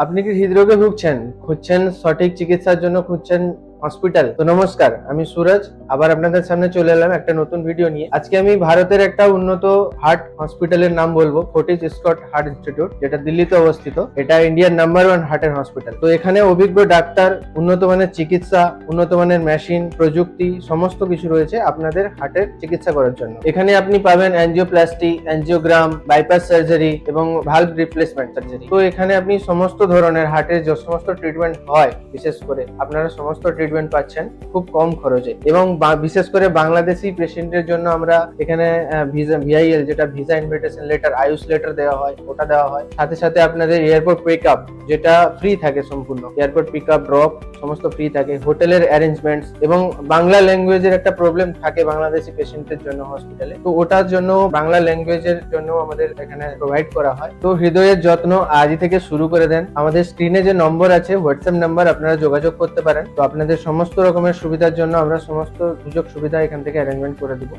আপনি কি হৃদরোগে ভুগছেন, খুঁজছেন সঠিক চিকিৎসার জন্য, খুঁজছেন হসপিটাল? তো নমস্কার, আমি সুরজ আবার আপনাদের সামনে চলে এলাম একটা নতুন ভিডিও নিয়ে। আজকে আমি ভারতের একটা উন্নত হার্ট হসপিটালের নাম বলবো, ফোর্টিস স্কট হার্ট ইনস্টিটিউট, যেটা দিল্লিতে অবস্থিত। এটা ইন্ডিয়ার নাম্বার 1 হার্টের হসপিটাল। তো এখানে অভিজ্ঞ ডাক্তার, উন্নত মানের চিকিৎসা, উন্নত মানের মেশিন, প্রযুক্তি সমস্ত কিছু রয়েছে আপনাদের হার্টের চিকিৎসা করার জন্য। এখানে আপনি পাবেন অ্যাঞ্জিওপ্লাস্টি, অ্যাঞ্জিওগ্রাম, বাইপাস সার্জারি এবং ভালভ রিপ্লেসমেন্ট সার্জারি। তো এখানে আপনি সমস্ত ধরনের হার্টের যে সমস্ত ট্রিটমেন্ট হয়, বিশেষ করে আপনারা সমস্ত ট্রিটমেন্ট পাচ্ছেন খুব কম খরচে। এবং বিশেষ করে বাংলাদেশি পেশেন্টের জন্য আমরা এখানে ভিআইএল, যেটা visa invitation letter, Ayush letter দেওয়া হয়, ওটা দেওয়া হয়। সাথে সাথে আপনাদের এয়ারপোর্ট পিক আপ, যেটা ফ্রি থাকে সম্পূর্ণ। এয়ারপোর্ট পিক আপ, ড্রপ সমস্ত ফ্রি থাকে। হোটেলের অ্যারেঞ্জমেন্টস এবং বাংলা ল্যাঙ্গুয়েজের একটা প্রবলেম থাকে বাংলাদেশি পেশেন্টের জন্য হসপিটালে, তো ওটার জন্য বাংলা ল্যাঙ্গুয়েজের জন্য আমাদের এখানে প্রোভাইড করা হয়। তো হৃদয়ের যত্ন আজই থেকে শুরু করে দেন। আমাদের স্ক্রিনে যে নম্বর আছে, হোয়াটসঅ্যাপ নাম্বার, আপনারা যোগাযোগ করতে পারেন। তো আপনাদের সমস্ত রকমের সুবিধার জন্য আমরা সমস্ত সুযোগ সুবিধা এখান থেকে অ্যারেঞ্জমেন্ট করে দিব।